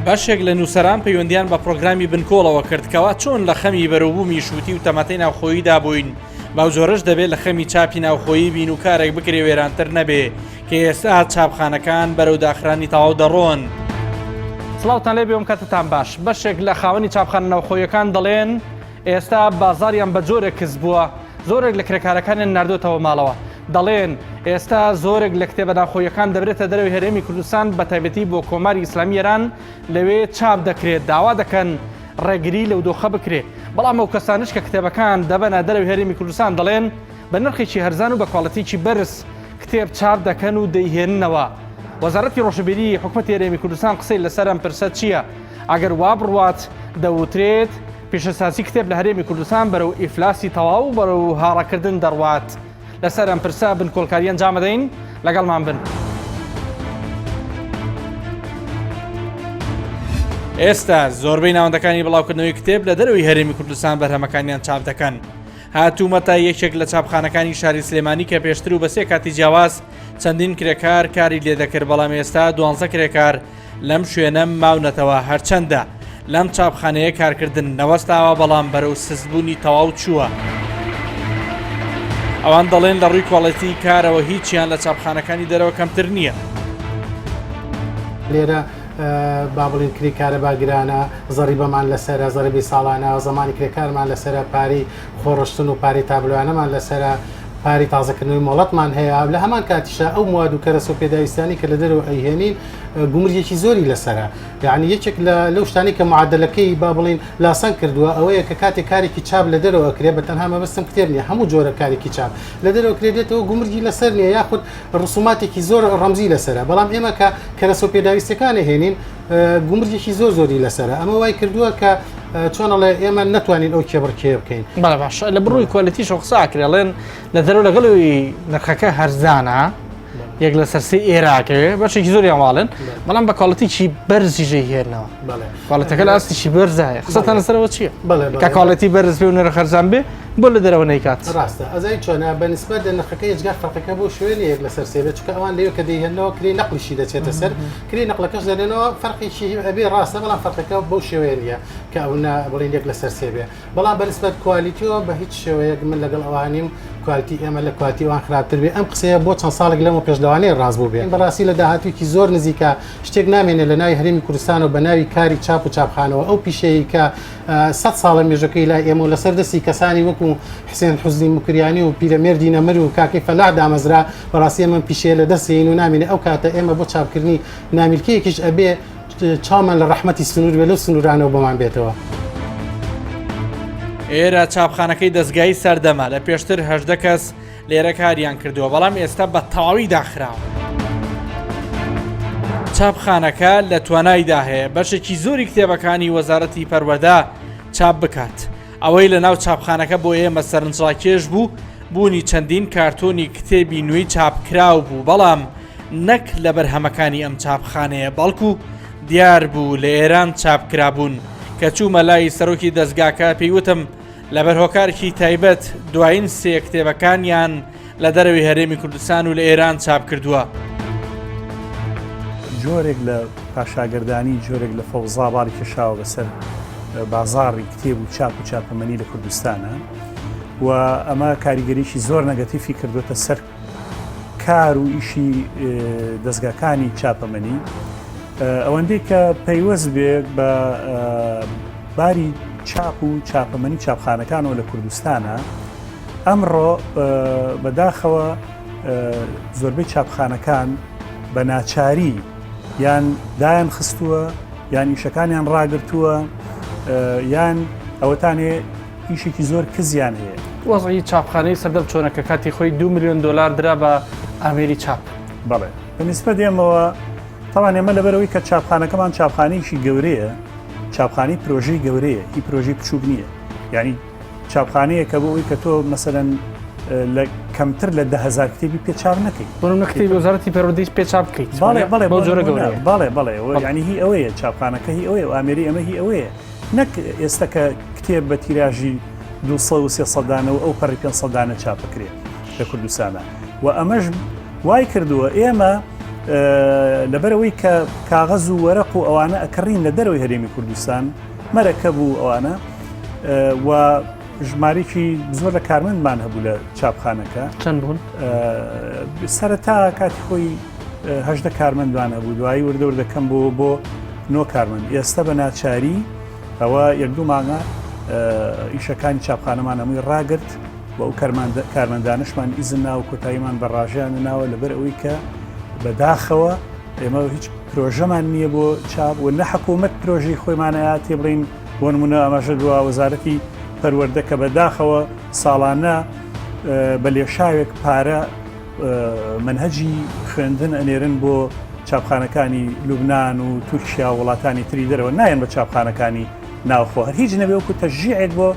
باشێک لە نووسەران پەیوەندیان بە پرۆگرامی بنکۆڵەوە کردکەوە چۆن لە خەمی بەروبوومی شووتی و تەمەتەی ناوخۆییدا بووین باو جۆرەش دەبێت لە خەمی چاپی ناوخۆیی بین و کارێک بکرێ وێرانتر نەبێ کە ئێستا چاپخانەکان بەرەو داخرانی تەواو دەڕۆن. سڵاوتان لێ بێم کاتتان باش. بەشێک لە خاوەنی چاپخانە ناوخۆیەکان دەڵێن ئێستا بازاریان بە جۆرێک کەس بووە، زۆرێک لە کرێکارەکانیان ناردۆتەوە ماڵەوە. دەڵێن ئێستا زۆرێک لە کتێبە ناوخۆیەکان دەبرێتە دەرەوەی هەرێمی کوردستان بە تایبەتی بۆ کۆماری ئیسلامی ئێران لەوێ چاپ دەکرێت، داوا دەکەن ڕێگری لەو دۆخە بکرێ. بەڵام ئەو کەسانش کە کتێبەکان دەبەنە دەرەوەی هەرێمی کوردستان دەڵێن بە نرخێکی هەرزان و بە کواڵەتیکی بەرز کتێب چاپ دەکەن و دەیهێننەوە. وەزارەتی ڕۆژبیری حکوومەتی هەرێمی کوردستان قسەی لەسەر ئەم پرسە چییە؟ ئەگەر وا بڕوات دەوترێت پێشەساسی کتێب لە هەرێمی کوردستان بەرەو ئیفلاسی تەواو و بەرەو هاڕەکردن دەڕوات. لەسەر ئەم پرسە بنکۆڵکاریان جامەدەین لەگەڵمان بن. ئێستا زۆربەی ناوەندەکانی بڵاوکردنەوەی کتێب لە دەرەوەی هەرێمی کوردستان بەرهەمەکانیان چاپ دەکەن. هاتوومەتە یەکێک لە چاپخانەکانی شاری سلێمانی کە پێشتر و بە سێ کاتی جیاواز چەندین کرێکار کاری لێ دەکرد، بەڵام ئێستا 12 کرێکار لەم شوێنە ماونەتەوە. هەرچەندە لەم چاپخانەیە کارکردن نەوەستاوە، بەڵام بەرەو سزبوونی تەواو چووە. ئەوان دەڵێن لە ڕووی کۆڵەتی کارەوە هیچیان لە چاپخانەکانی دەرەوە کەمتر نییە. لێرە با بڵین کریکارە باگرانە زەریبەمان لەسرە زەریبی ساڵانە زمانی کرێکارمان لەسرە پاری خۆڕشتن و پاری تابلوانەمان لەسرە پاری تازەکردنەوەی مۆڵەتمان هەیە. لە هەمان کاتیشە ئەو مواد و کەرەسە و پێداویستانی کە لە دەرەوە ئەیهێنین گومرگێکی زۆری لەسرە. یعنی یەکێک لەو شتانی کە معادلەکەی با بڵین لاسان کردووە ئەوەیە کە کاتێک کارێکی چاپ لە دەرەوە کرێ بە تەنها مەبەستم کتێب نیە، هەموو جۆرە کارێکی چاپ لە دەرەوە کرێتەوە گومرگی لەسەر نییە یاخود ڕسوماتێکی زۆر ڕەمزی لەسرە. بەڵام ئێمە کە کەرەسە و پێداویستەکانی هێنین گومرگێکی زۆری لەسرە. ئەمە وای کردووە کە چۆنەڵێ ئێمە ناتوانین ئەو کێبڕکێ بکەین. بەڵێ باش لە بڕووی کۆلیتیشەوە قساکرێڵێن لە دەرەوە لەگەڵەوەی نرخەکە هەرزانە یەک لە سەرسی ئێراکەوێ بەشێکی زۆریان واڵن، بەڵام بە کۆڵەتیی بەرزیژەی هێنەوە. کۆڵەتەکە لە ئاستیشی بەرزایە. قسەتان لەسەرەوە چییە؟ کە کۆڵەتی بەرز بێ و نرخ هەرزان بێ بۆ لە دەرەوە نەیکات. ڕاستە ئەزای چۆنە بە نسبەت نرخەکە هێچگار فەرقەکە بۆ شوێنی یەک لەسەر سێبێت، چونکە ئەوان لەوێ کە دەیهێنەوە کری نەقلیشی دەچێتە سەر کری نەقلەکەش دەرێنەوە فەرقێکی ئەبێ ڕاستە، بەڵام فەرقەکە بەو شێوەیە نیە کە ئەو بڵین یەک لەسەر سێبێ. بەڵام بە نسبەت کوالیتیەوە بە هیچ شێوەیەک من لەگەڵ ئەوانیم کوالیتی ئێمە لە کوالیتی ئەوان خراپتر بێ. ئەم قسەیە بۆ چەند ساڵێک لەمەوە پێشدەوانەیە ڕاست بوو بێ. بەڕاستی لە داهاتوویەکی زۆر نزیکە شتێک نامێنێت لە ناوی هەرێمی کوردستان و بە ناوی کاری چاپ و چاپخانەوە ئەو پیشەیە کە 100 ساڵە مێژەکەی لای ئێمە و لەسەر دەستی کەسانی وەکو حسێن حوزنی مکریانی و پیرەمێردی نەمەر و کاکەی فەلاح دامەزرا بەڕاستی ئێمە پیشەیە لە دەستین و نامێنێ ئەو کاتە ئێمە بۆ چاپکردنی نامیلکەیەکیش ئەبێ چامان لە ڕەحمەتی سنوور بێ لەو سنوورانەوە بەمان بێتەوە. ئێرە چاپخانەکەی دەستگای سەردەما لە پێشتر 18 کەس لێرە کاریان کردووە، بەڵام ئێستا بە تەواوی داخراوە. چاپخانەکە لە توانایدا هەیە بەشێکی زۆری کتێبەکانی وەزارەتی پەروەردە چاپ بکات. ئەوەی لە ناو چاپخانەکە بۆ ئێمە سەرنجڕاکێش بوو بوونی چەندین کارتۆنی کتێبی نوێی چاپکراو بوو، بەڵام نەک لە بەرهەمەکانی ئەم چاپخانەیە بەڵکو دیار بوو لە ئێران چاپکرابوون. کە چوومە لای سەرۆکی دەستگاکە پێیوتم لە بەرهۆکارێکی تایبەت دوایین سێ کتێبەکانیان لە دەرەوەی هەرێمی کوردستان و لە ئێران چاپ کردووە. جۆرێک لە پاشاگردانی جۆرێک لە فەوزاباری کێشاوە بەسەر بازاڕی کتێب و چاپ و چاپەمەنی لە کوردستانە و ئەمە کاریگەریشی زۆر نەگەتیفی کردوتە سەر کار و ئیشی دەستگاکانی چاپەمەنی ئەوەندەی کە پەیوەست بێ بە باری چاپ و چاپەمەنی چاپخانەکانەوە لە کوردستانە. ئەمڕۆ بەداخەوە زۆربەی چاپخانەکان بە ناچاری یان دایان خستووە یان ئیشەکانیان ڕاگرتووە یان ئەوەتانێ ئیشێکی زۆر کزیان هەیە. وەزعی چاپخانەی سەردەم چۆنەکە کاتی خۆی 2 میلیۆن دلار درا بە ئامێری چاپ. بەڵێ بەنسبەت ئێمەوە تاوان ئێمە لەبەرەوەی کە چاپخانەکەمان چاپخانەیەکی گەورەیە، چاپخانەی پرۆژەی گەورەیە، هی پرۆژەی بچووک نییە. یعنی چاپخانەیە کە بۆ ئەوی کە تۆ مەسەلەن لە کەمتر لە 10,000 کتێبی پێچاپ نەکەیت. بۆ نەکتێبی وەزارەتی پەروەردەیش پێچاپ بکەیت. بەڵێ بۆ جۆرە گەورەیە. بەڵێ یعنی هی ئەوەیە چاپخانەکە هی ئەوەیە و ئامێری ئەمە هی ئەوەیە. نەک ئێستا کە کتێب بە تیراژی 200 و 300 دانەوە ئەو پەڕی 500 دانە چاپ بکرێت لە کوردستانە و ئەمەش وای کردووە ئێمە لەبەرەوەی کە کاغەز و وەرەق و ئەوانە ئەکەڕین لە دەرەوەی هەرێمی کوردستان مەرەکە بوو ئەوانە و ژمارێکی زۆر لە کارمەندمان هەبوو لە چاپخانەکە چەند بوون سەرەتا کاتی خۆی هەژدە کارمەندوان هەبوو دوایی وردەوردەکەم بۆ 9 کارمەند ئێستا بە ناچاری ئەوە 1-2 مانگە ئیشەکانی چاپخانەمان هەمووی ڕاگرت و ئەو کارمەندانشمان ئیزن ناو کۆتاییمان بە ڕاژیان ناوە لەبەر ئەوەی کە بەداخەوە ئێمە هیچ پرۆژەمان نییە بۆ چاپ و نە حکوومەت پرۆژەی خۆیمانەیە تێبڕین بۆ نمونە ئەمەژە دووە وەزارەتی پەروەردە کە بەداخەوە ساڵانە بە لێشاوێک پارە منهەجی خوێندن ئەنێرن بۆ چاپخانەکانی لوبناان و تورکیا وڵاتانی تری دەرەوە نایەن بە چاپخانەکانی ناوخۆ هەر هیچ نەبێ وەکو تەشجیعێک بۆ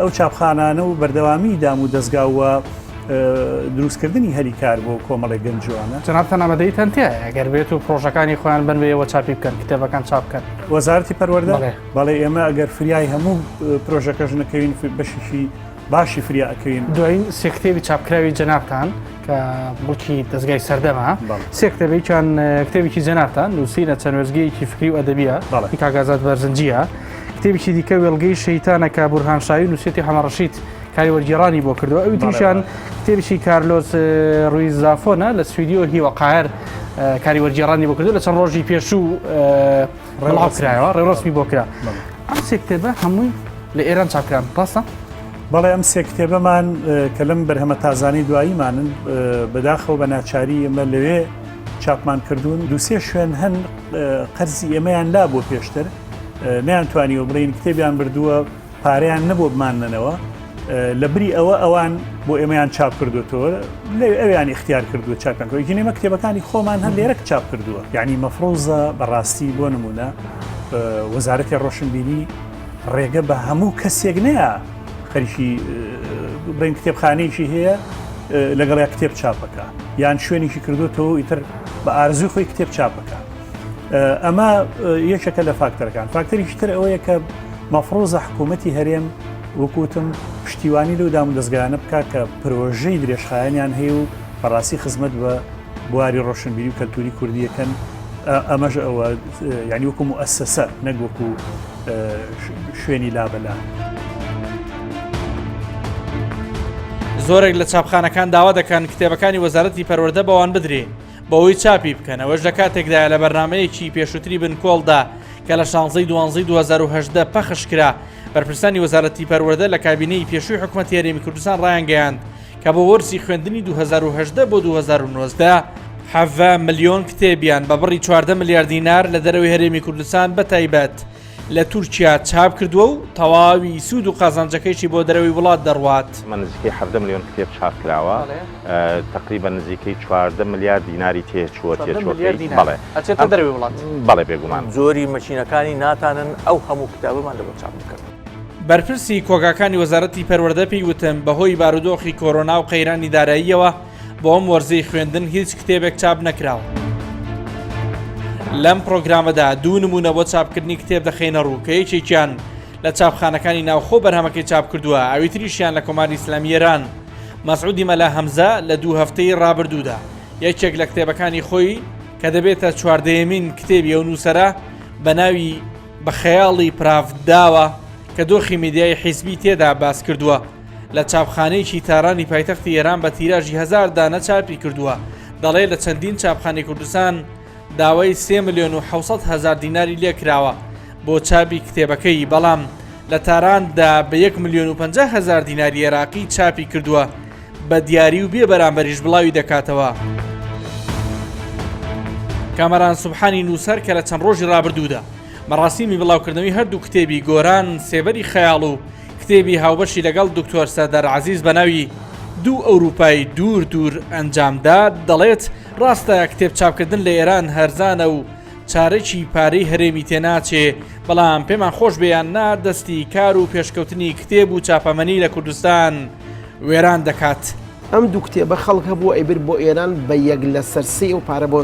ئەو چاپخانانە و بەردەوامی دام و دەستگاوە دروستکردنی هەری کار بۆ کۆمەڵی گەنجوانە جنابتان ئامادەیتان تێ ئەگەر بێت و پرۆژەکانی خۆیان بنوێەوە چاپی بکەن کتێبەکان چاپ بکەن وەزارەتی پەروەردە بەڵێ ئێمە ئەگەر فریای هەموو پرۆژەکەش نەکەوین بەشیشی باشی فریا ئەکەوین دوایین سێ کتێبی چاپکراوی جەنابتان کە بڵکی دەستگای سەردەما سێ کتێبێکیان کتێبێکی جەنابتان نووسینە چەند وەرزگەیەکی فکری و ئەدەبیە کاگازات بەرزنجیە کتێبێکی دیکە وێڵگەی شەیتانە کە بورهانشاوی نووسێتی حەمەڕەشید کاری وەرگێڕانی بۆ کردووە ئەوی دیشان کتێبێکی کارلۆس ڕووی زافۆنە لە سویدیۆ هیوەقاهر کاری وەرگێڕانی بۆ کردو لە چەند ڕۆژی پێشوو ڕێڵاو کرایەوە ڕێڕۆسمی بۆ کرا ئەم سێ کتێبە هەمووی لە ئێران چاپکران ڕاستە؟ بەڵێ ئەم سێ کتێبەمان کە لەم بەرهەمە تازانی دواییمانن بەداخەوە بە ناچاری ئێمە لەوێ چاپمان کردوون دووسێ شوێن هەن قەرزی ئێمەیان لا بۆ پێشتر نەیانتوانیوە بڵین کتێبیان بردووە پارەیان نەبوو بماننەوە لە بری ئەوان بۆ ئێمەیان چاپ کردوتەوە ئەویان اختیار کردووە چاپیان کردووە ئێمە کتێبەکانی خۆمان هەن لێرە چاپ کردووە یعنی مەفرۆزە بەڕاستی بۆ نمونە وەزارەتی ڕۆشنبیری ڕێگە بە هەموو کەسێک نەیە خەریکی بڵین کتێبخانەیەکی هەیە لەگەڵیا کتێب چاپەکە یان شوێنێکی کردوتەوە ئیتر بە ئارزوی خۆی کتێب چاپەکە ئەمە یەکێکە لە فاکتەرەکان فاکتەریشی تر ئەوەیە کە مەفرۆزە حکوومەتی هەرێم وەکوتم پشتیوانی لەو دام و دەستگایانە بکە کە پرۆژەی درێژخایەنیان هەیە و بەڕاستی خزمەت بە بواری ڕۆشنبیری و کەلتوری کوردیەکەن ئەمەش ئەوە یعنی وەکو موئەسسەسە نەک وەکو شوێنی لابەلا زۆرێک لە چاپخانەکان داوا دەکەن کتێبەکانی وەزارەتی پەروەردە بەوان بدرێ بەوەی چاپی بکەن ئەوەش لە کاتێکدا لە بەرنامەیەکی پێشووتری بنکۆڵدا کە لە 16/12/2010 پەخش کرا بەرپرسانی وەزارەتی پەروەردە لە کابینەی پێشووی حکوومەتی هەرێمی کوردستان ڕایانگەیاند کە بۆ وەرسی خوێندنی 2018 بۆ 2019 70 ملیۆن کتێبیان بە بڕی 14 ملیارد دینار لە دەرەوەی هەرێمی کوردستان بەتایبەت لە تورکیا چاپ کردووە و تەواوی سوود و قازانجەکەیشی بۆ دەرەوەی وڵات دەڕوات نزیکەی 17 ملیۆن کتێب چاپ کراوە تقریبا نزیکەی 14 ملیارد دیناری تێچووە بەڵێ ئەچێتە دەرەوەی وڵات بەڵێ بێگومان زۆری مەچینەکانی ناتانن ئەو هەموو کتابەمان لەبەر چاپ بکەن بەرپرسی کۆگاکانی وەزارەتی پەروەردە پێی وتم بەهۆی بارودۆخی کۆرۆنا و قەیرانی داراییەوە بۆ ئەم وەرزەی خوێندن هیچ کتێبێک چاپ نەکراوە لەم پرۆگرامەدا دوو نمونە بۆ چاپکردنی کتێب دەخینە ڕوو کە یەکێکیان لە چاپخانەکانی ناوخۆ بەرهەمەکەی چاپ کردووە ئەوی تریشیان لە کۆماری ئیسلامی ئێران مەسعودی مەلا هەمزە لە 2 هەفتەی ڕابردوودا یەکێک لە کتێبەکانی خۆی کە دەبێتە 14مین کتێبی ئەو نووسەرە بە ناوی بە خەیاڵی پراوداوە کە دۆخی میدیای حیزبی تێدا باس کردووە لە چاپخانەیەکی تارانی پایتەختی ئێران بە تیراژی 1000 دانە چاپی کردووە دەڵێ لە چەندین چاپخانەی کوردستان داوای 3,700,000 دیناری لێکراوە بۆ چاپی کتێبەکەی بەڵام لە تاراندا بە 1,50,000 دیناری عێراقی چاپی کردووە بە دیاری و بێ بەرامبەریش بڵاوی دەکاتەوە کامەران سوبحانی نووسەر کە لە چەند ڕۆژی ڕابردوودا مەڕاستیمی بڵاوکردنەوەی هەردوو کتێبی گۆران سێبەری خەیاڵ و کتێبی هاوبەشی لەگەڵ دکتۆر سەدەر عەزیز بە ناوی دوو ئەوروپای دوور ئەنجامدا دەڵێت ڕاستە کتێب چاپکردن لە ئێران هەرزانە و چارەکی پارەی هەرێمی تێناچێ بەڵام پێمان خۆش بێیان نا دەستی کار و پێشکەوتنی کتێب و چاپەمەنی لە کوردستان وێران دەکات ئەم دوو کتێبە خەڵک هەبوو ئەیبر بۆ ئێران بە یەک لە سەرسی و پارە بۆ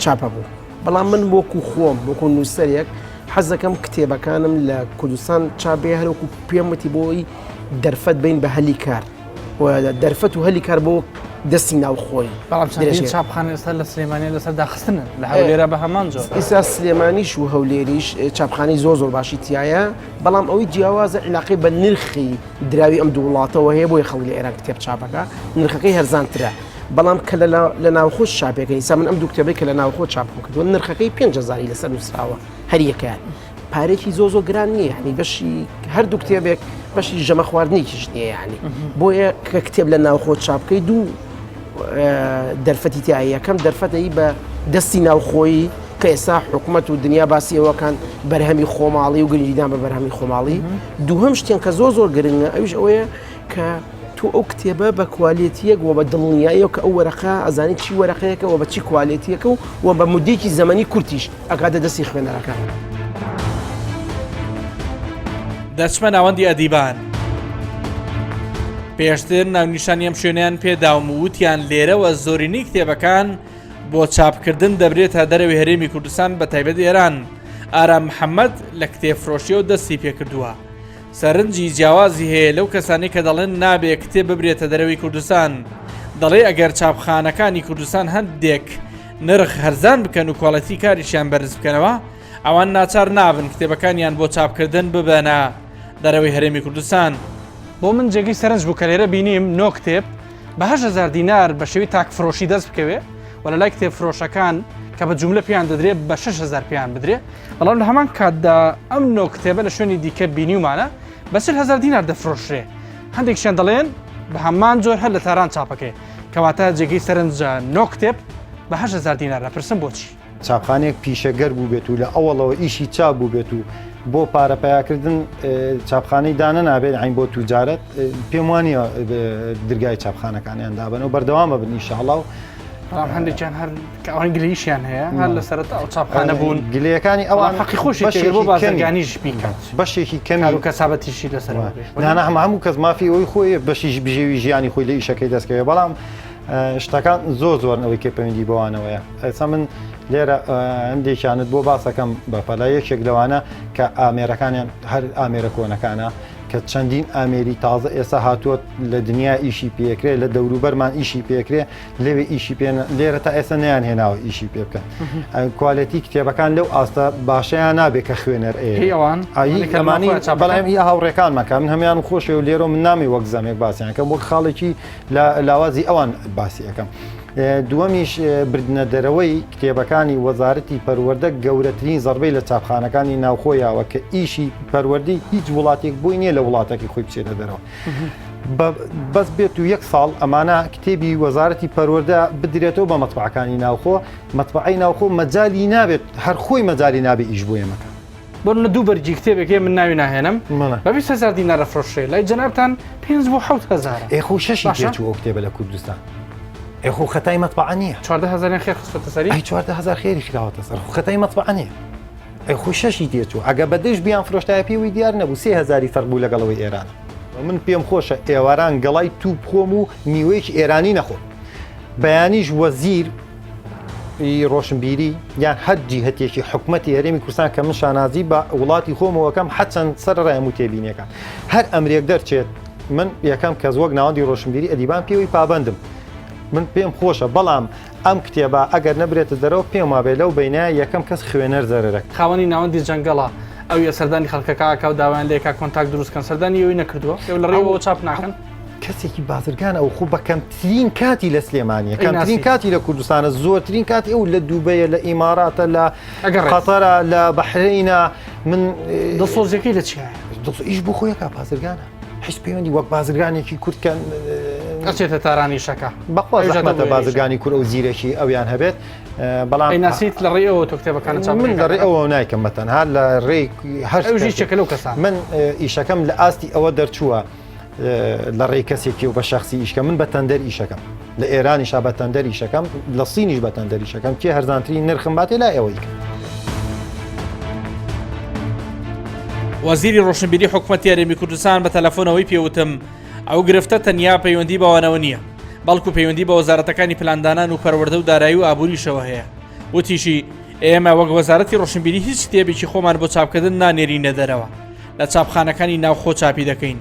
چاپە بوو بەڵام من وەکو خۆم وەکو نووسەرێک حەز دەکەم کتێبەکانم لە کوردستان چاپێ هەروەکو پێم وتی بۆی دەرفەت بین بە هەلی کار و دەرفەت و هەلی کار بۆ دەستی ناوخۆی بەڵام چاپخانە ئێستا لە سلێمانی لەسەر داخستنە لە هەولێرە بە هەمان جۆر ئێستا سلێمانیش و هەولێریش چاپخانەی زۆر باشی تایە بەڵام ئەوەی جیاوازە علاقی بە نرخی دراوی ئەم دوو وڵاتەوە هەیە بۆی خەڵکی لە ئێران کتێب چاپەکە نرخەکەی هەرزانترە بەڵام کە لە ناوخۆ چاپەکەی سا من ئەم دوو کتێبەی کە لە ناوخۆ چاپم کردووە نرخەکەی 5,000 لەسەر نووسراوە هەر یەکەیان پارێکی زۆر گران نییە ینی بەشی هەردوو کتێبێک بەشی ژەمە خواردنێکیش نییە یعنی بۆیە کە کتێب لە ناوخۆ چاپکەی دوو دەرفەتی تایە یەکەم دەرفەتەی بە دەستی ناوخۆی کە ئێستا حکوومەت و دنیا باسیەوەکان بەرهەمی خۆماڵی و گرنگیدان بە بەرهەمی خۆماڵی دووهەم شتێن کە زۆر گرنگە ئەوش ئەوەیە کە تو ئەو کتێبە بە کوالێتیەک و بە دڵنیاییەوە کە ئەو وەرەقە ئەزانی چی وەرەقەیەکە و بە چی کوالێتیەکە و بە مودێکی زەمەنی کورتیش ئەکاتە دەستی خوێنەرەکان دەچمە ناوەندی ئەدیبان پێشتر ناونیشانی ئەم شوێنیان پێداوم وتیان لێرەوە زۆرینەی کتێبەکان بۆ چاپکردن دەبرێت تا دەرەوەی هەرێمی کوردستان بە تایبەت ئێران ئارام محەممەد لە کتێبفرۆشیەوە دەستی پێکردووە سەرنجی جیاوازی هەیە لەو کەسانی کە دەڵێن نابێت کتێب ببرێتە دەرەوەی کوردستان دەڵێ ئەگەر چاپخانەکانی کوردستان هەندێک نرخ هەرزان بکەن و کۆڵەتی کاریشیان بەرز بکەنەوە ئەوان ناچار نابن کتێبەکانیان بۆ چاپکردن ببەنە دەرەوەی هەرێمی کوردستان بۆ من جێگەی سەرنج بوو کە لێرە بینیم نۆ کتێب بە 8,000 دینار بە شێوی تاکفرۆشی دەست بکەوێ و لە لای کتێب فرۆشەکان کە بە جوملە پیان دەدرێت بە 6,000 پیان بدرێ بەڵام لە هەمان کاتدا ئەم نۆ کتێبە لە شوێنی دیکە بینیومانە بە 40,000 دینار دەفرۆشرێ هەندێکشیان دەڵێن بە هەمان جۆر هەر لە تاران چاپەکەی کەواتە جێگەی سەرنجە نۆ کتێب بە 8,000 دینار دەپرسم بۆچی چاپخانەیەک پیشەگەر بوو بێت و لە ئەوڵەوە ئیشی چاپ بوو بێت و بۆ پارەپیاکردن چاپخانەی دانە نابێت عین بۆ توجارەت پێم وانە دەرگای چاپخانەکانیان دابن و بەردەوامە بن ئینشاءڵڵا و هەندێکیان هەر ئەوان گلەیشیان هەیە هەر لە سەرەتا ئەو چاپخانە بوون گلەکانی ئەوان حەقی خۆشی بۆ بازرگانیش بیکات بەشێکی کەمی و کەسابەتیشی لەسەر نانە هەموو کەس مافی ئەوی خۆی بەشیش بژێوی ژیانی خۆی لە ئیشەکەی دەستکەوێت بەڵام شتەکان زۆرنەوەی کێ پەیوەندی بەوانەوەیە ئەسا من لێرە هەندێکیانت بۆ باسەکەم بەپەلا یەکێک لەوانە کە ئامێرەکانیان هەر ئامێرە کۆنەکانە کە چەندین ئامێری تازە ئێستا هاتووە لە دنیا ئیشی پێکرێ لە دەوروبەرمان ئیشی پێکرێ لێوێ ئیشی پێ لێرە تا ئێستا نیان هێناوە ئیشی پێ بکەن کوالەتی کتێبەکان لەو ئاستا باشەیان نابێت کە خوێنەر ئەوانی بەڵام هی هاوڕێکان مەکە من هەمیان خۆشێ و لێرە من نامی وەک زەمێک باسییانکەم وەک خاڵێکی لە لاوازی ئەوان باسی ئەەکەم. دووەمیش بردنە دەرەوەی کتێبەکانی وەزارەتی پەروەردە گەورەترین زەربەی لە چاپخانەکانی ناوخۆیەوە کە ئیشی پەروەردەی هیچ وڵاتێک بووی نییە لە وڵاتێکی خۆی بچێتە دەرەوە بەس بێت و 1 ساڵ ئەمانە کتێبی وەزارەتی پەروەردە بدرێتەوە بە مەتبعەکانی ناوخۆ مەتبعەی ناوخۆ مەجای نابێت هەر خۆی مەجای نابێت ئیش بۆ ئێمەکە بۆ لە دوو بەرجی کتێبێکی من ناوی ناهێنم بە 20,000 دینار دەفرۆشرێ لای جەنابتان 5 بۆ 7,000 ئێخۆ شەشی دێت و ئەو کتێبە لە کوردستان ئەخۆ خەتای مەتبعە نییە 14,000 خێر خستە سەری 14,000 خێری خراوەتە سەر خەتای مەتبعە نییە ئەخۆ شەشی دێت و ئەگە بەدەش بیان فرۆشتای پێوی دیار نەبوو 3,000 فەرق بوو لەگەڵەوەی ئێرانە من پێم خۆشە ئێواران گەڵای توپ خۆم و میوەیەکی ئێرانی نەخۆم بەیانیش وەزیر ڕۆشنبیری یان هەرجی هەتێکی حکوومەتی هەرێمی کوردستان کە من شانازی بە وڵاتی خۆمەوەکەم حەچەند سەر ڕای تێبینیەکان هەر ئەمرێک دەرچێت من یەکەم کەس وەک ناوەندی ڕۆشنبیری ئەدیبان پێوەی پابندم من پێم خۆشە بەڵام ئەم کتێبە ئەگەر نەبرێتە دەرەوە پێم وابێ لەو بینایە یەکەم کەس خوێنەر زەرەرەک خاوەنی ناوەندی جەنگەڵە ئەو یە سەردانی خەڵکەکە و داوایان لێکا کۆنتاک دروستکەن سەردانی ئەوی نەکردووە ئێو لە ڕێەوە چاپ ناکەن کەسێکی بازرگان ئەو خوب بە کەمترین کاتی لە سلێمانیە کەمترین کاتی لە کوردستانە زۆرترین کاتی ئەو لە دووبەیە لە ئیماراتە لە قەتەرە لە بەحرینە من دڵسۆزیەکەی لە چیە ئیش بۆ خۆیەکە بازرگانە هیچ پەیوەندی وەک بازرگانێکی کورتکەن ئەچێتە تارانی شەکە بەخوازمەتە بازرگانی کورد ئەو زیرەکی ئەویان هەبێت بەڵام ناسییت لە ڕێەوە تۆ کتێبەکان من لە ڕێ ئەوە نایکەم بەتەنها لە ڕێ هەرچەکە لەو کەسان من ئیشەکەم لە ئاستی ئەوە دەرچووە لە ڕێ کەسێکی و بە شخصی ئیشکە من بە تەندەر ئیشەکەم لە ئێرانیشا بە تەندەر ئیشەکەم لە سینیش بە تەندەر ئیشەکەم کێ هەرزانترین نرخم باتێ لای ئەوەی وەزیری ڕۆشنبیری حکوومەتی هەرێمی کوردستان بە تەلەفۆنەوەی پێوتم ئەو گرفتە تەنیا پەیوەندی بەوانەوە نییە بەڵکو پەیوەندی بە وەزارەتەکانی پلاندانان و پەروەردە و دارایی و ئابووریشەوە هەیە وتیشی ئێمە وەک وەزارەتی ڕۆشنبیری هیچ کتێبێکی خۆمان بۆ چاپکردن نانێرینە دەرەوە لە چاپخانەکانی ناوخۆ چاپی دەکەین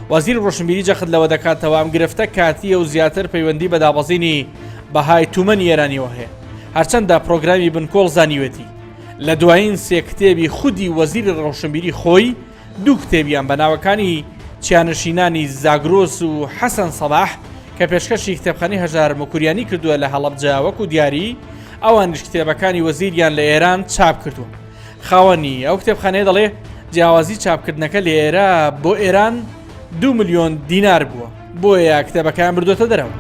وەزیر ڕۆشنبیری جەخت لەوە دەکاتەوە ئەم گرفتە کاتیە و زیاتر پەیوەندی بە دابەزینی بەهای تومەنی ئێرانیەوە هەیە هەرچەندە پرۆگرامی بنکۆڵ زانیوێتی لە دوایین سێ کتێبی خودی وەزیری ڕۆشنبیری خۆی دوو کتێبیان بە ناوەکانی چیانەشینانی زاگرۆس و حەسەن سەباح کە پێشکەشی کتێبخانەی هەژار مەکوریانی کردووە لە هەڵەبجا وەکو دیاری ئەوانش کتێبەکانی وەزیریان لە ئێران چاپ کردووە. خاوەنی ئەو کتێبخانەیە دەڵێ جیاوازی چاپکردنەکە لە ئێرە بۆ ئێران 2 ملیۆن دینار بووە بۆیە کتێبەکان بردوۆتە دەرەوە.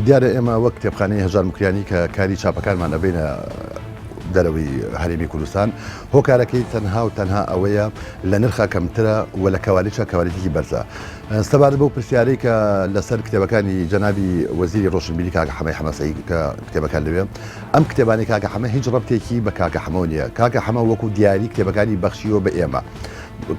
دیارە ئێمە وەک کتێبخانەی هەژار مکریانی کە کاری چاپەکانمان ئەبینە دەرەوەی هەرێمی کوردستان هۆکارەکەی تەنها و تەنها ئەوەیە لە نرخە کەمترە و لە کەوالیچە کەوالیتێکی بەرزە. سەبارەت بەو پرسیارەی کە لەسەر کتێبەکانی جەنابی وەزیری ڕۆشنبیری کاکە حەمەی حەمەسەی کە کتێبەکان لەوێ ئەم کتێبانی کاکە حەمە هیچ ڕەبتێکی بە کاکە حەمە نییە. کاکە حەمە وەکو دیاری کتێبەکانی بەخشیەوە بە ئێمە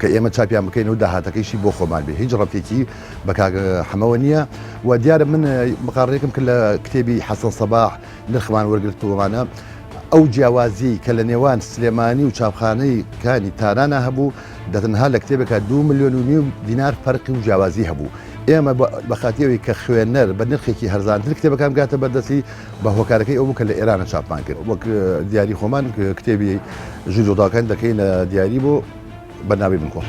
کە ئێمە چاپیان بکەین و داهاتەکەیشی بۆ خۆمان بێ هیچ ڕەبتێکی بە کاکە حەمەوە نییە و دیارە من مقارڕێکم کرد لە کتێبی حەسەن سەباح نرخمان وەرگرتووەمانە ئەو جیاوازی کە لە نێوان سلێمانی و چاپخانەی کانی تارانە هەبوو دەتەنها لە کتێبێکە 2 ملیۆن و نیو دینار فەرقی و جیاوازی هەبوو. ئێمە بە خاتیەوەی کە خوێنەر بە نرخێکی هەرزانتر کتێبەکان گاتە بەردەستی بە هۆکارەکەی ئەو بوو کە لە ئێرانە چاپمان کرد وەک دیاری خۆمان کتێبی ژوودۆداکان دەکەین لە دیاری بۆ بەناوی بنکۆڵ.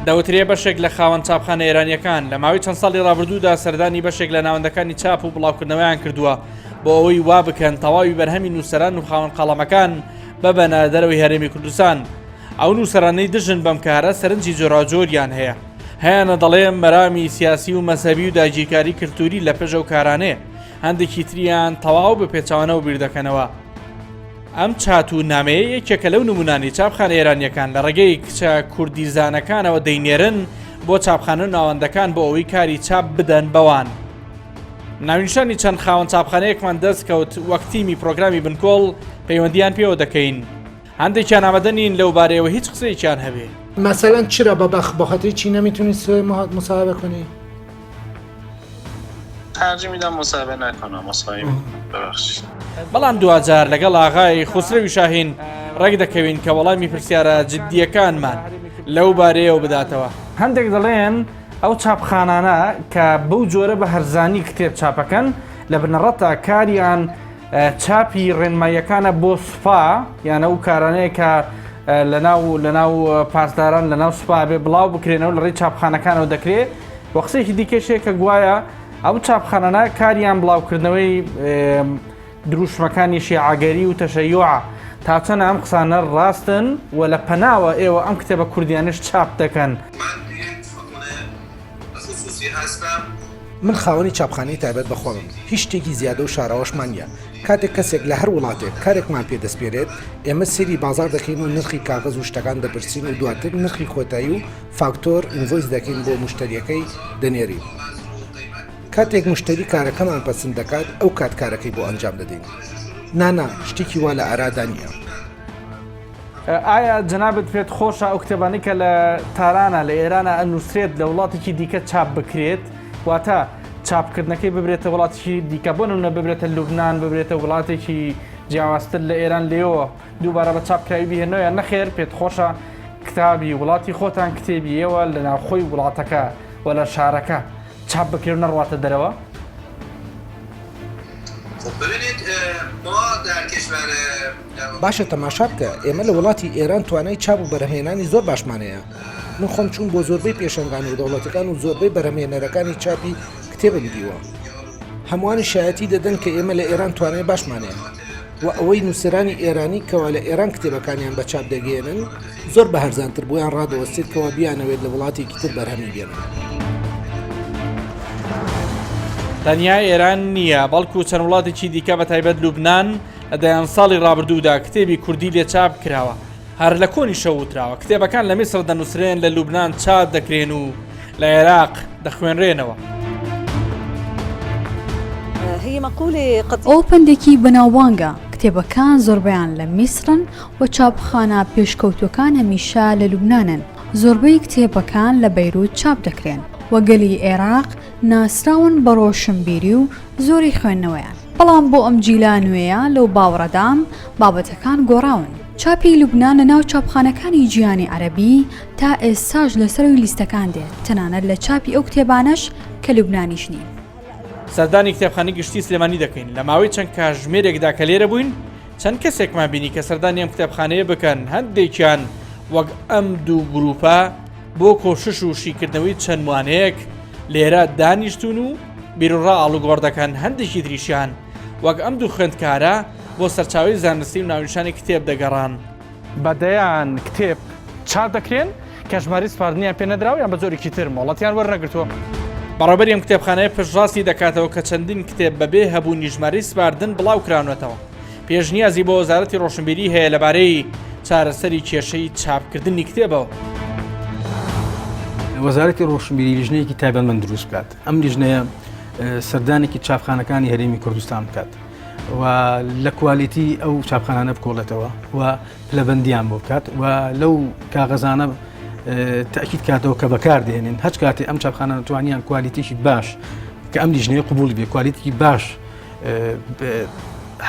دەوترێ بەشێک لە خاوەن چاپخانە ئێرانیەکان لە ماوەی چەند ساڵی ڕابردوودا سەردانی بەشێک لە ناوەندەکانی چاپ و بڵاوکردنەوەیان کردووە بۆ ئەوەی وا بکەن تەواوی بەرهەمی نووسەران و خاوەن قەڵەمەکان ببەنە دەرەوەی هەرێمی کوردستان. ئەو نووسەرانەی دژن بەم کارە سەرنجی جۆراوجۆریان هەیە هەیەنە دەڵێن مەرامی سیاسی و مەسەبی و داگیرکاری کلتوری لە پێش ئەو کارانەیە هەندێکی تریان تەواو بە پێچەوانەوە بیردەکەنەوە. ئەم چات و نامەیە یەکێکە لەو نمونانی چاپخانە ئێرانیەکان لە ڕێگەی کچە کوردیزانەکانەوە دەینێرن بۆ چاپخانە ناوەندەکان بۆ ئەوەی کاری چاپ بدەن بەوان. ناوینشانی چەند خاوەن چاپخانەیەکمان دەستکەوت وەکتیمی پرۆگرامی بنکۆڵ پەیوەندیان پێوە دەکەین. هەندێکیان ئامادەنین لەو بارەیەوە هیچ قسەیەکیان هەبێ. مثلا چرا با خاطر چی نمیتونید مصاحبه کنی؟ ترجیح میدم مصاحبه نکنم مصاحبه ببخشید. بەڵام دوجار لەگەڵ ئاغای خوسرەوی شاهین ڕێک دەکەوین کە وەڵامی پرسیارە جددیەکانمان لەو بارەیەوە بداتەوە. هەندێک دەڵێن ئەو چاپخانانە کە بەو جۆرە بە هەرزانی کتێب چاپەکەن لە بنەڕەتە کاریان چاپی ڕێنماییەکانە بۆ سوپا یانە ئەو کارانەیە کە لەناو پاسداران لەناو سوپا بێ بڵاو بکرێنەوە لە ڕێی چاپخانەکانەوە دەکرێت وە قسێکی دیکەشەیە کە گوایە ئەو چاپخانانە کاریان بڵاوکردنەوەی دروشمەکانی شیعاگەری و تەشەیوعە تا چەند ئەم قسانە ڕاستن و لە پەناوە ئێوە ئەم کتێبە کوردیانش چاپ دەکەن. من خاوەنی چاپخانەی تایبەت بە خۆمم هیچ شتێکی زیادە و شاراوەشمان نیە. کاتێک کەسێک لە هەر وڵاتێک کارێکمان پێدەستپێرێت ئێمە سێری بازار دەکەین و نرخی کاغەز و شتەکان دەپرسین و دواتر نرخی کۆتایی و فاکتۆر ئینڤۆیس دەکەین بۆ مشتریەکەی دەنێرین. کاتێک مشتری کارەکەمان پەسەند دەکات ئەو کات کارەکەی بۆ ئەنجام دەدەین. نانا شتێکی وا لە ئارادا نییە. ئایا جەنابەت پێت خۆشە ئەو کتێبانەی کە لە تارانە لە ئێرانە ئەنووسرێت لە وڵاتێکی دیکە چاپ بکرێت واتە چاپکردنەکەی ببرێتە وڵاتێکی دیکە بۆ نمونە ببرێتە لوبنان ببرێتە وڵاتێکی جیاوازتر لە ئێران لێەوە دووبارە بە چاپکراوی بهێنەوە یان نەخێر پێت خۆشە کتابی وڵاتی خۆتان کتێبی ئێوە لە ناوخۆی وڵاتەکە و لە شارەکە چاپ بکرێت و نەڕواتە دەرەوە؟ باشە تەماشا بکە ئێمە لە وڵاتی ئێران توانای چاپ و بەرهێنانی زۆر باشمانەیە. من خۆم چوون بۆ زۆربەی پێشنگان و دەوڵەتەکان و زۆربەی بەرهەمێنەرەکانی چاپی کتێبم دیوە. هەمووانی شایەتی دەدەن کە ئێمە لە ئێران توانای باشمانەیە و ئەوەی نووسرانی ئێرانی کەوا لە ئێران کتێبەکانیان بە چاپ دەگەێنن زۆر بە هەرزانتر بۆیان ڕادەوەستێت کەوا بیانەوێت لە وڵاتێکی تر بەرهەمی بێنن. تەنیا ئێران نییە بەڵکو چەند وڵاتێکی دیکە بە تایبەت لوبنان لە دەیان ساڵی ڕابردوودا کتێبی کوردی لێ چاپ کراوە هەر لە کۆنی شەوتراوە کتێبەکان لە میسر دەنووسرێن لە لوبنان چاپ دەکرێن و لە عێراق دەخوێنرێنەوە. ئەو پندێکی بەناوبانگە کتێبەکان زۆربیان لە میسرن و چاپخانە پێشکەوتوەکان هەمیشە لە لوبنانن. زۆربەی کتێبەکان لە بەیروت چاپ دەکرێن وەگەلی عێراق ناسراون بە ڕۆشنبیری و زۆری خوێندنەوەیان. بەڵام بۆ ئەم جیلا نوێیە لەو باوەڕەدام بابەتەکان گۆڕاون. چاپی لوبنان لە ناو چاپخانەکانی جیهانی عەرەبی تا ئێستاش لەسەروی لیستەکان دێت تەنانەت لە چاپی ئەو کتێبانەش کە لوبنانیش نین. سەردانی کتێبخانەی گشتی سلێمانی دەکەین لە ماوەی چەند کاتژمێرێکدا کە لێرە بووین چەند کەسێکمان بینی کە سەردانی ئەم کتێبخانەیە بکەن هەندێکیان وەک ئەم دوو گروپە بۆ کۆشش و شیکردنەوەی چەند وانەیەک لێرە دانیشتون و بیرڕا ئاڵوگۆڕدەکەن هەندێکی تریشیان وەک ئەم دوو خوێندکارە بۆ سەرچاوی زانستی و ناونیشانی کتێب دەگەڕان. بەدەیان کتێب چاپ دەکرێن کە ژماری سپاردنیان پێ نەدراوە یان بە زۆرێکی تر مۆڵەتیان وەرنەگرتووە. بەڕێوەبەری ئەم کتێبخانەیە پشتڕاستی دەکاتەوە کە چەندین کتێب بەبێ هەبوونی ژماری سپاردن بڵاو کرانوێتەوە. پێشنیازی بۆ وەزارەتی ڕۆشنبیری هەیە لەبارەی چارەسەری کێشەی چاپکردنی کتێبەوە. وەزارەتی ڕۆشنبیری لیژنەیەکی تایبەتمەند دروست بکات. ئەم لیژنەیە سەردانێکی چاپخانەکانی هەرێمی کوردستان بکات و لە کوالیتی ئەو چاپخانانە بکۆڵێتەوە و پلەبەندیان بۆ بکات و لەو کاغەزانە تاکید کاتەوە کە بەکار دێنن هەچ کاتێ ئەم چاپخانە توانیان کوالیتیشی باش کە ئەم لیژنەیە قبول بێ کوالیتی باش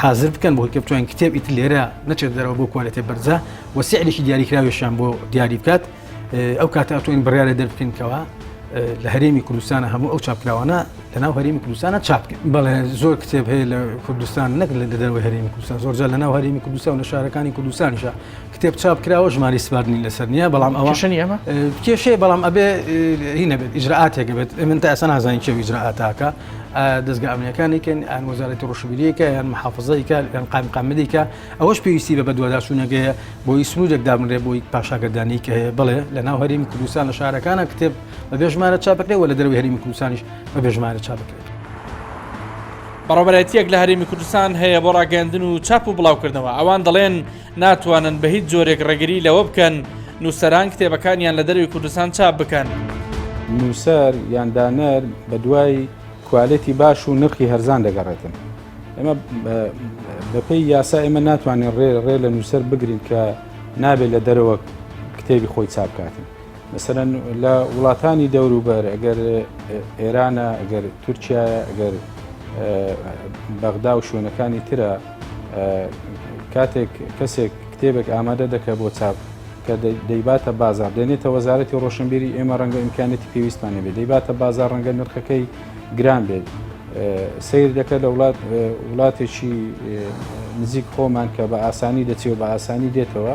حاضر بکەن بۆ کە بتوانین کتێب ئیتر لێرە نەچێت دەرەوە بۆ کوالێتی بەرزە و سعرێکی دیاریکراوێشیان بۆ دیاری بکات ئەو کاتە ئەتوانین بڕیارە دەربکەنکەوە لە هەرێمی کوردستانە هەموو ئەو چاپکراوانە لەناو هەرێمی کوردستانە چاپ بکەن. بەڵێ زۆر کتێب هەیە لە کوردستان نەک لە دەروی هەرێمی کوردستان زۆرجار لەناو هەرێمی کوردستان و لە شارەکانی کوردستانیشە کتێب چاپ کراوە ژماری سپاردنی لەسەر نییە بەڵام ئەوە کێشەیە بەڵام ئەبێ هی نەبێت ئیجرعاتێک بێت من تا ئێستا نازانین چێ ئیجرعاتاکە دەستگا ئەمنیەکانێکن یان وەزارەتی ڕۆشنبیریەکە یان محافظەیەکە یان قامقامەدێکە ئەوەش پێویستی بە دوواداشوونەگەیە بۆی سنوورێک دابنرێ بۆی پاشاگەردانی کە هەیە بڵێ لەناو هەرێمی کوردستان لە شارەکانە کتێب بە بێژمارە چاپ بکرێت و لە دەروی هەرێمی کوردستانیش بە بێژمارە چاپ بکرێت. بەڕێوەبەرەتیەک لە هەرێمی کوردستان هەیە بۆ ڕاگەاندن و چاپ و بڵاوکردنەوە ئەوان دەڵێن ناتوانن بە هیچ جۆرێک ڕێگری لەوە بکەن نووسەران کتێبەکانیان لە دەروی کوردستان چاپ بکەن. نووسەر یان دانەر بە دوای کوالێتی باش و نرخی هەرزان دەگەڕێتن. ئێمە بەپێی یاسا ئێمە ناتوانین ڕێ لە نووسەر بگرین کە نابێت لە دەرەوە کتێبی خۆی چاپ بکاتن. مەسەرەن لە وڵاتانی دەوروبەر ئەگەر ئێرانە ئەگەر تورکیایە ئەگەر بەغدا و شوێنەکانی ترە کاتێک کەسێک کتێبێک ئامادە دەکات بۆ چاپ کە دەیباتە بازار دێنێتە وەزارەتی ڕۆشنبیری ئێمە ڕەنگە ئیمکانێتی پێویستمانە بێت دەیباتە بازار ڕەنگە نرخەکەی گران بێت سیر دەکات لە وڵاتێکی نزیک خۆمان کە بە ئاسانی دەچێت و بە ئاسانی دێتەوە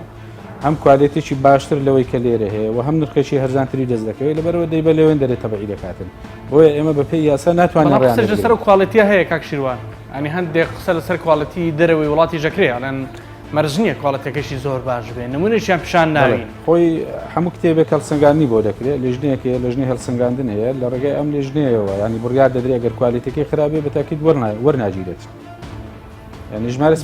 هەم کوالێتێکی باشتر لەوەی کە لێرە هەیە و هەم نرخێکی هەرزانتری دەست دەکەوێت لەبەرەوە دەیبە لەوێن دەرێت تەبعی دەکاتن بۆیە ئێمە بەپێی یاسا ناتوانین لەسەر کوالەتیە هەیە کاک شیروان ئەنی هەندێک قسە لەسەر کوالەتی دەرەوەی وڵاتی ژەکرێ ئەڵێن مەرج نییە کوالەتەکەشی زۆر باش بێ نمونەیەکیان پیشان ناوین خۆی هەموو کتێبێک هەڵسەنگاندنی بۆ دەکرێت لێژنەیەکە لەژنەی هەڵسەنگاندن هەیە لە ڕێگەی ئەم لێژنەیەوە ینی بڕیار دەدرێت ئەگەر کوالێتەکەی خراپێ بە تاکید وەرناگیرێت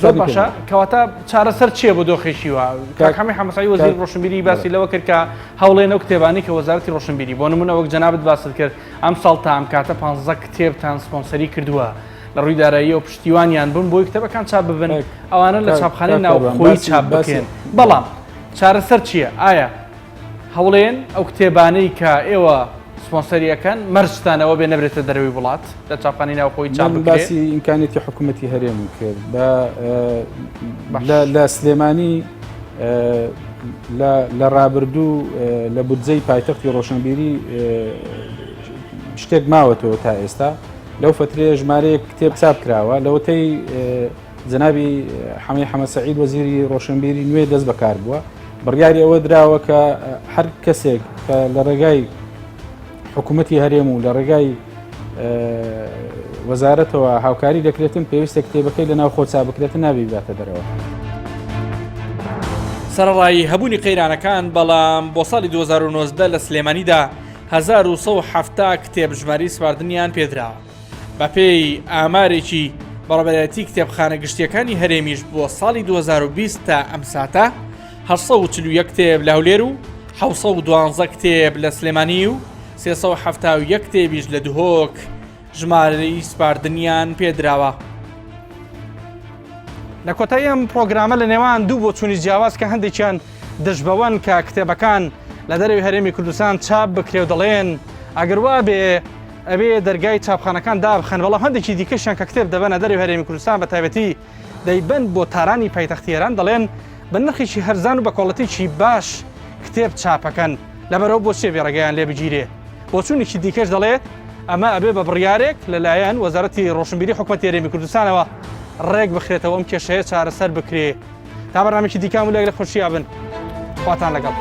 زۆر باشە کەواتە چارەسەر چییە بۆ دۆخێشیوە کاکەمی حەمەسایی وەزیر ڕۆشنبیری باسی لەوە کرد کە هەوڵێنە و کتێبانی کە وەزارەتی ڕۆشنبیری بۆ نمونە وەک جەنابەت باست کرد ئەم ساڵ تا ئەم کاتە 15 کتێبتان سپۆنسەری کردووە لە ڕووی دارایی و پشتیوانیان بوون بۆی کتێبەکان چاپ ببن ئەوانە لە چاپخانەی ناوخۆیی چاپ بکەن بەڵام چارەسەر چییە ئایا هەوڵێن ئەو کتێبانەی کە ئێوە سپۆنسەریەکەن مەرجتانەوە بێ نەبرێتە دەروی وڵات لە چاپخانەی ناوخۆیی چاپ بکرێت باسی ئیمکانێتی حکوومەتی هەرێم کرد لە سلێمانی لە ڕابردوو لە بودجەی پایتەختی ڕۆشنبیری شتێک ماوەتەوە تا ئێستا لەو فترەیە ژمارەیەک کتێب چاپ کراوە لەوەتەی جەنابی حەمە سەعید وەزیری ڕۆشنبیری نوێ دەست بەکار بووە بڕیاری ئەوە دراوە کە هەر کەسێک کە لە ڕێگای حکوومەتی هەرێم و لە ڕێگای وەزارەتەوە هاوکاری دەکرێتن پێویستە کتێبەکەی لە ناو خۆ چاپ بکرێتن نابێ باتە دەرەوە. سەرڕای هەبوونی قەیرانەکان بەڵام بۆ ساڵی 2019 لە سلێمانیدا 1970 کتێب ژماری سپاردنیان پێدراوە بەپێی ئامارێکی بەڕێوەبەرەتی کتێبخانە گشتیەکانی هەرێمیش بۆ ساڵی 2020 تا ئەم ساتە 841 کتێب لە هەولێر و 712 کتێب لە سلێمانی و 371 کتێبیش لە دهۆک ژمارەی سپاردنیان پێدراوە. لە کۆتایی ئەم پرۆگرامە لە نێوان دوو بۆ چوونی جیاواز کە هەندێکیان دەشبەوەن کە کتێبەکان لە دەروی هەرێمی کوردستان چاپ بکرێ و دەڵێن ئەگەر وا بێ ئەبێ دەرگای چاپخانەکان دابخەن بەڵام هەندێکی دیکەشیان کە کتێب دەبەنە دەروی هەرێمی کوردستان بە تایبەتی دەیبەن بۆ تارانی پایتەختی ئێران دەڵێن بە نرخێکی هەرزان و بە کۆڵەتێکی باش کتێب چاپەکەن لەبەرەوە بۆ سێ ڕێگەیان لێ بگیرێ بۆ چوونێکی دیکەش دەڵێت ئەمە ئەبێ بە بڕیارێک لەلایەن وەزارەتی ڕۆشنبیری حکومەتی هەرێمی کوردستانەوە ڕێک بخرێتەوە ئەم کێشەیە چارەسەر بکرێ تا بەرنامێکی دیکەم و لێک لە خۆشییا بن خواتان لەگەڵ.